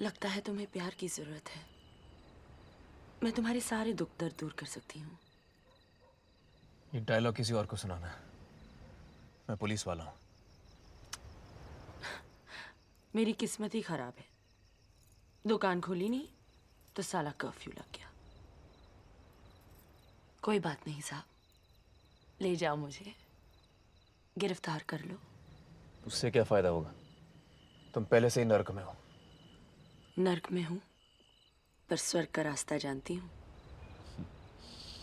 लगता है तुम्हें प्यार की जरूरत है। मैं तुम्हारे सारे दुख दर्द दूर कर सकती हूँ। ये डायलॉग किसी और को सुनाना है। मैं पुलिस वाला हूँ। मेरी किस्मत ही खराब है। दुकान खोली नहीं तो साला कर्फ्यू लग गया। कोई बात नहीं साहब, ले जाओ मुझे, गिरफ्तार कर लो। उससे क्या फायदा होगा? तुम पहले से ही नर्क में हो। नर्क में हूँ पर स्वर्ग का रास्ता जानती हूँ।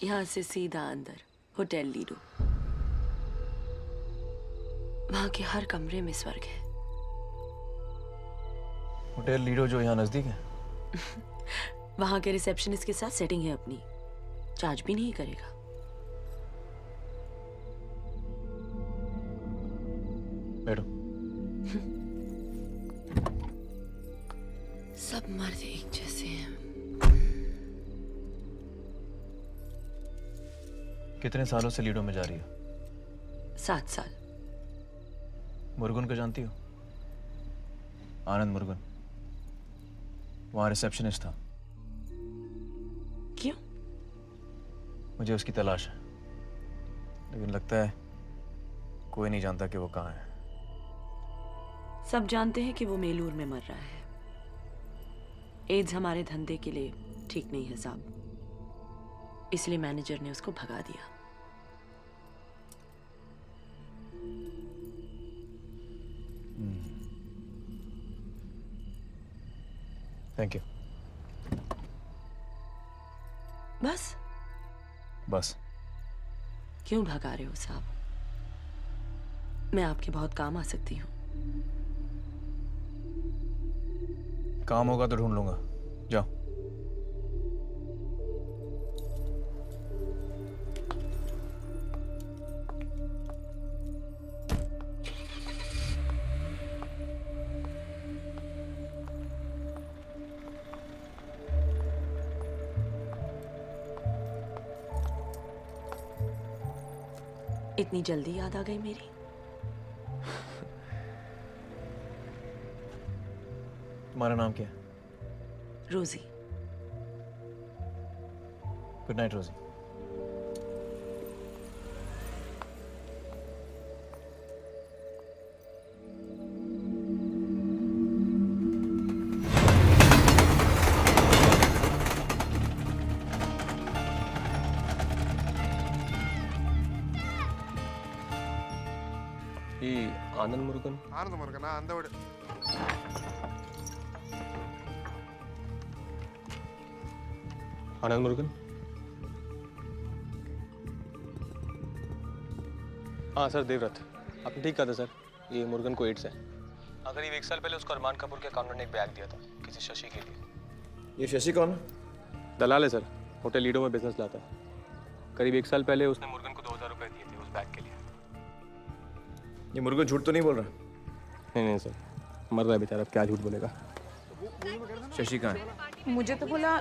यहाँ से सीधा अंदर होटल लीडो। वहां के हर कमरे में स्वर्ग है। होटल लीडो जो यहाँ नजदीक है? वहां के रिसेप्शनिस्ट के साथ सेटिंग है अपनी, चार्ज भी नहीं करेगा। बैठो। सब मर्द एक जैसे हैं। कितने सालों से लीडो में जा रही हो? 7 साल। मुर्गन को जानती हो? आनंद मुर्गन, वहां रिसेप्शनिस्ट था। क्यों? मुझे उसकी तलाश है, लेकिन लगता है कोई नहीं जानता कि वो कहाँ है। सब जानते हैं कि वो मेलूर में मर रहा है। एड्स हमारे धंधे के लिए ठीक नहीं है साहब, इसलिए मैनेजर ने उसको भगा दिया। Thank you. बस? बस। क्यों भगा रहे हो साहब? मैं आपके बहुत काम आ सकती हूँ। काम होगा तो ढूंढ लूंगा, जाओ। इतनी जल्दी याद आ गई मेरी? तुम्हारा नाम क्या है? रोजी। गुड नाइट रोजी। आनंद मुरुगन अंदवड़ आनंद मुरुगन। हाँ सर, देवव्रत, आपने ठीक कहा था सर। ये मुरुगन को एड्स है। करीब 1 साल पहले उसको अरमान कपूर के अकाउंटेंट ने एक बैग दिया था किसी शशि के लिए। ये शशि कौन? दलाल है सर, होटल लीडो में बिजनेस लाता है। करीब 1 साल पहले उसने मुरुगन को 2000 रुपए दिए थे उस बैग के लिए। ये मुर्गन झूठ तो नहीं बोल रहा? नहीं सर, मर रहा है बेचारा, अब क्या झूठ बोलेगा। शशि कहाँ है? मुझे तो बोला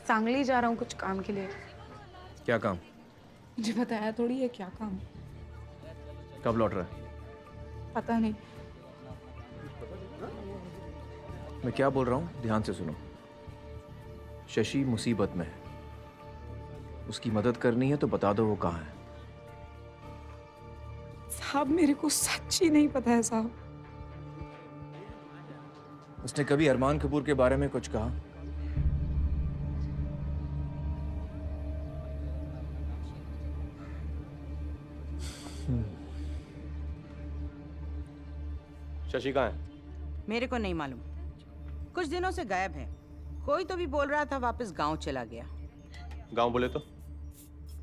सांगली जा रहा हूँ कुछ काम के लिए। क्या काम? मुझे बताया थोड़ी है क्या काम। कब लौट रहा है? पता नहीं। मैं क्या बोल रहा हूँ ध्यान से सुनो। शशि मुसीबत में है, उसकी मदद करनी है तो बता दो वो कहाँ है। साहब मेरे को सच्ची नहीं पता है साहब। उसने कभी अरमान कपूर के बारे में कुछ कहा? शशि कहाँ है? मेरे को नहीं मालूम, कुछ दिनों से गायब है। कोई तो भी बोल रहा था वापस गांव चला गया। गांव बोले तो?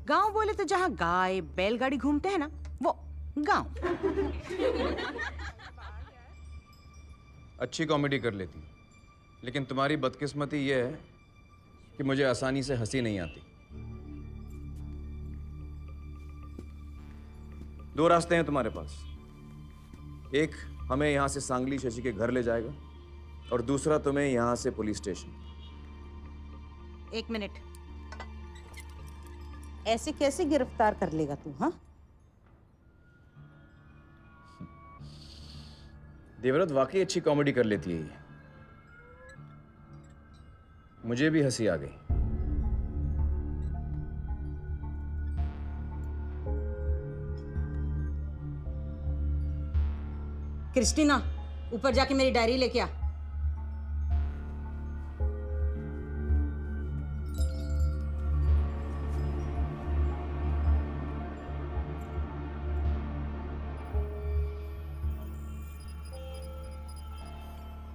गांव बोले तो जहाँ गाय बैलगाड़ी घूमते हैं ना, वो गांव। अच्छी कॉमेडी कर लेती, लेकिन तुम्हारी बदकिस्मती ये है कि मुझे आसानी से हंसी नहीं आती। 2 रास्ते हैं तुम्हारे पास। एक हमें यहां से सांगली शशि के घर ले जाएगा और दूसरा तुम्हें यहां से पुलिस स्टेशन। 1 मिनट, ऐसे कैसे गिरफ्तार कर लेगा तू? हाँ, देवव्रत वाकई अच्छी कॉमेडी कर लेती है ये। मुझे भी हंसी आ गई। क्रिस्टीना, ऊपर जाके मेरी डायरी लेके आ।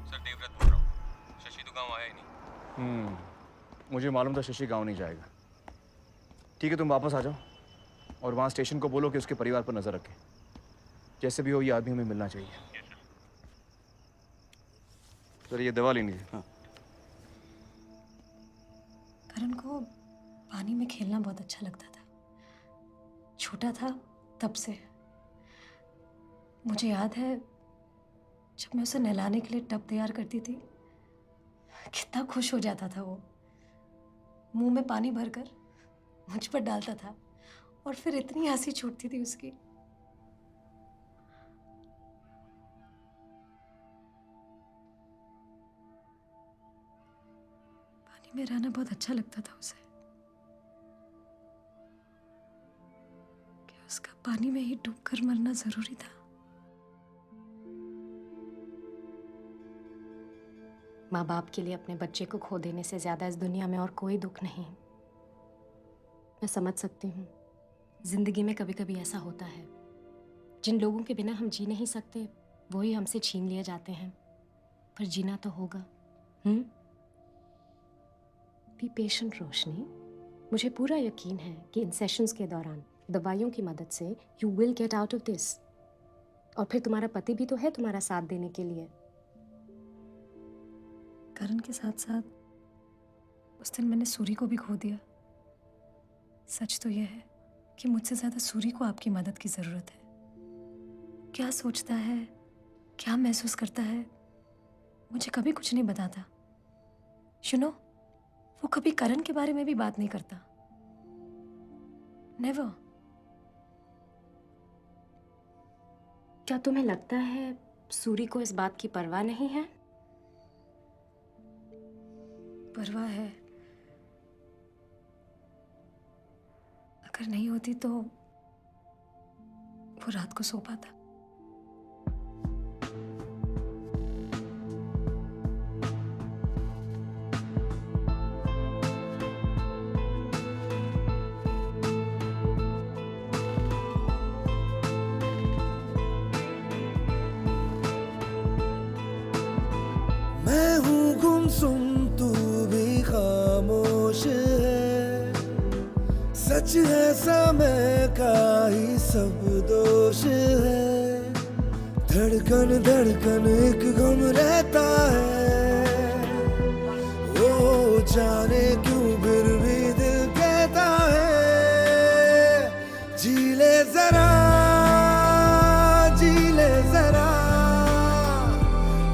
सर देवव्रत बोल रहा हूँ। शशि तो गांव आया ही नहीं। मुझे मालूम था शशि गांव नहीं जाएगा। ठीक है, तुम वापस आ जाओ और वहाँ स्टेशन को बोलो कि उसके परिवार पर नजर रखें। जैसे भी हो ये आदमी हमें मिलना चाहिए। सर ये दवा लेनी है। हाँ। करण को पानी में खेलना बहुत अच्छा लगता था। छोटा था तब से। मुझे याद है जब मैं उसे नहलाने के लिए टब तैयार करती थी, कितना खुश हो जाता था वो। मुंह में पानी भरकर मुझ पर डालता था और फिर इतनी हंसी छूटती थी उसकी। पानी में रहना बहुत अच्छा लगता था उसे। क्या उसका पानी में ही डूबकर मरना जरूरी था? माँ बाप के लिए अपने बच्चे को खो देने से ज्यादा इस दुनिया में और कोई दुख नहीं। मैं समझ सकती हूँ, जिंदगी में कभी कभी ऐसा होता है। जिन लोगों के बिना हम जी नहीं सकते वही हमसे छीन लिए जाते हैं, पर जीना तो होगा। बी पेशेंट रोशनी। मुझे पूरा यकीन है कि इन सेशंस के दौरान दवाइयों की मदद से you will get out of this. और फिर तुम्हारा पति भी तो है तुम्हारा साथ देने के लिए। करण के साथ साथ उस दिन मैंने सूरी को भी खो दिया। सच तो यह है कि मुझसे ज्यादा सूरी को आपकी मदद की जरूरत है। क्या सोचता है, क्या महसूस करता है, मुझे कभी कुछ नहीं बताता। सुनो, वो कभी करण के बारे में भी बात नहीं करता। नेवर। क्या तुम्हें लगता है सूरी को इस बात की परवाह नहीं है? परवाह है। अगर नहीं होती तो वो रात को सो पाता। मैं हूँ गुमसुम, तू भी खामोश है। सच है समय का ही सब दोष है। धड़कन धड़कन एक गम रहता है। वो जाने क्यों फिर भी दिल कहता है, जी ले जरा, जी ले जरा।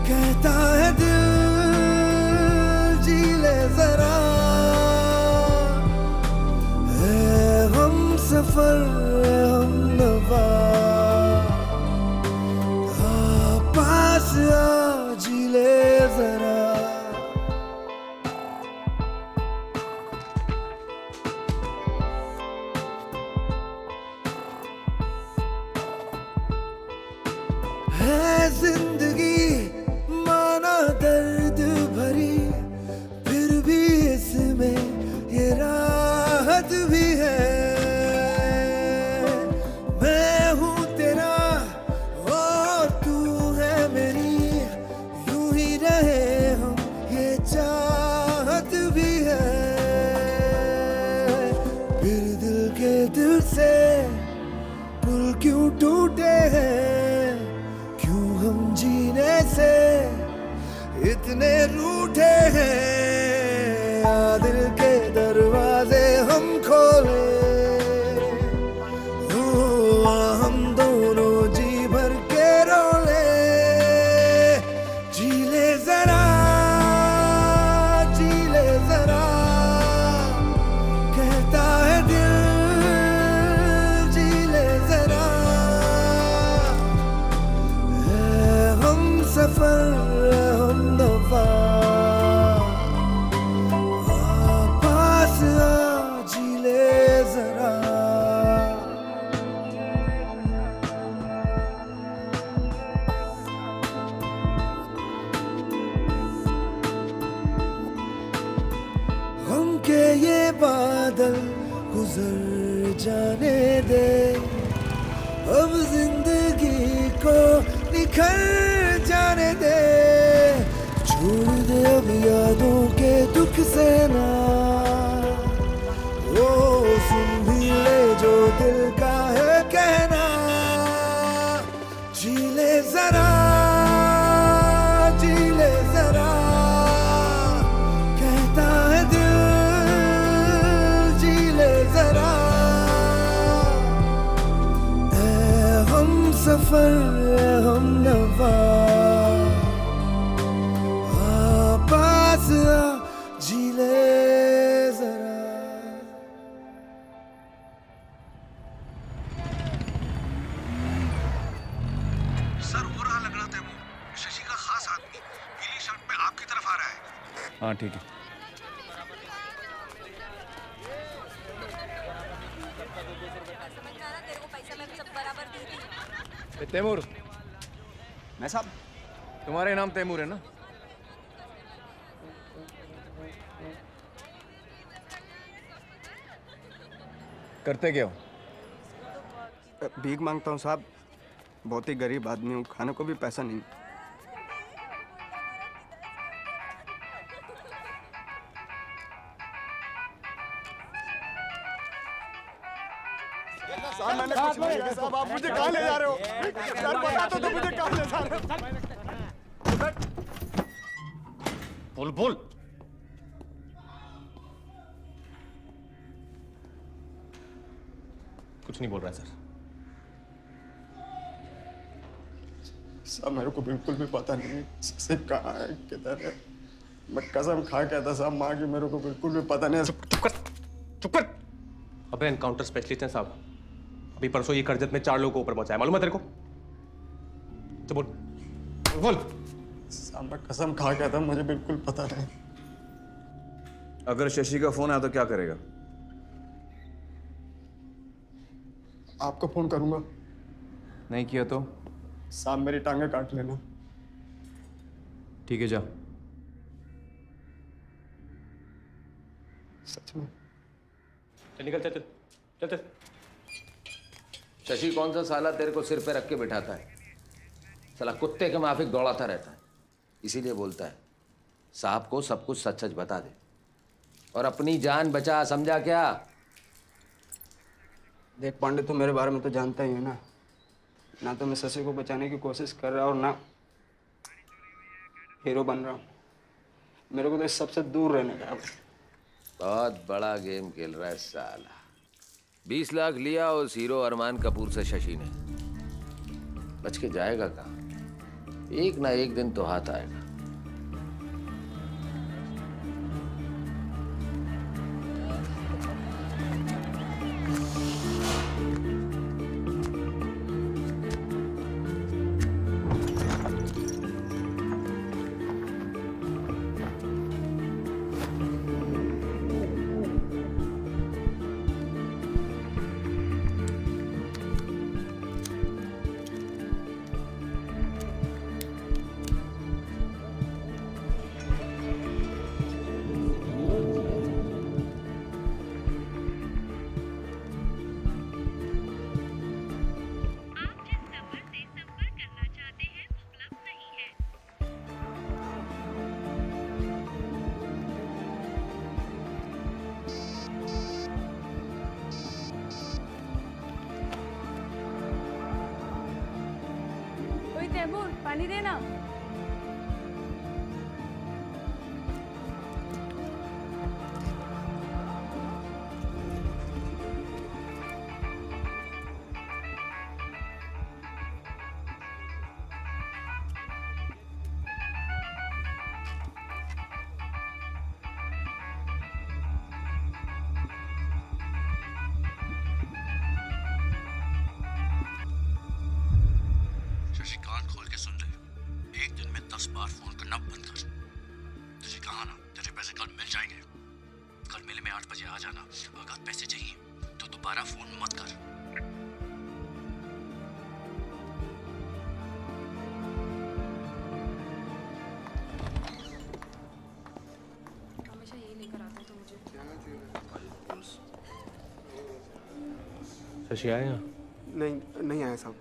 कहता है दिल, जी ले जरा। है हम सफर, हम नवा। पास आ, जी ले जरा। है जिंदगी माना दर्द भरी, फिर भी इसमें ये राहत भी है। ये बादल गुजर जाने दे, अब जिंदगी को निखर जाने दे, छोड़ दे अब यादों के दुख से ना, ओ सुन भी ले जो दिल का है कहना, जी ले जरा, जी ले जरा, कहता है दिल, जी ले जरा, ऐ हम सफर ऐ हम नवा, आ पास आ, जी ले जरा। सर हो रहा लग रहा था वो शशि का खास आदमी पीली शर्ट में आपकी तरफ आ रहा है। हाँ ठीक है। तैमूर, मैं साहब तुम्हारे नाम तैमूर है ना? करते क्या हो? भीख मांगता हूँ साहब, बहुत ही गरीब आदमी हूँ, खाने को भी पैसा नहीं। साहब मैंने कुछ नहीं किया साहब, आप मुझे कहाँ ले जा रहे हो? सर बता तो मुझे कहाँ ले जा रहे हो? बोल बोल। कुछ नहीं बोल रहा है सर। साहब मेरे को बिल्कुल भी पता नहीं शशि कहाँ है, किधर है। मैं कसम खा कहता साहब माँ की, मेरे को बिल्कुल भी पता नहीं। चुप कर। अबे एनकाउंटर स्पेशलिस्ट हैं साहब, अभी परसों ये करजत में 4 लोगों को ऊपर पहुंचाया, मालूम है तेरे को? तो बोल बोल। साहब मैं कसम खा कहता मुझे बिल्कुल पता नहीं। अगर शशि का फोन आया तो क्या करेगा? आपको फोन करूंगा। नहीं किया तो? साहब मेरी टांगे काट लेना। ठीक है जा। सच में? चल निकल, चल चल चल चल। शशि कौन सा साला तेरे को सिर पे रख के बिठाता है? साला कुत्ते के माफिक दौड़ाता रहता है, इसीलिए बोलता है साहब को सब कुछ सच सच बता दे और अपनी जान बचा, समझा क्या? देख पांडे, तो मेरे बारे में तो जानता ही है ना, ना तो मैं शशि को बचाने की कोशिश कर रहा और ना हीरो बन रहा हूँ। मेरे को तो इस सबसे दूर रहने का है। बहुत बड़ा गेम खेल रहा है साला। 20 लाख लिया उस हीरो अरमान कपूर से शशि ने, बच के जाएगा कहाँ? एक ना एक दिन तो हाथ आएगा। तैमूर पानी देना। शशि कान खोल के सुन ले, एक दिन में 10 बार फोन करना बंद कर। तुझे कहा ना तेरे पैसे कल मिल जाएंगे। कल मेले में 8 बजे आ जाना। अगर पैसे चाहिए तो दोबारा फोन मत कर। हमेशा यही लेकर आता तो मुझे शशि आया यहाँ? नहीं आया साहब।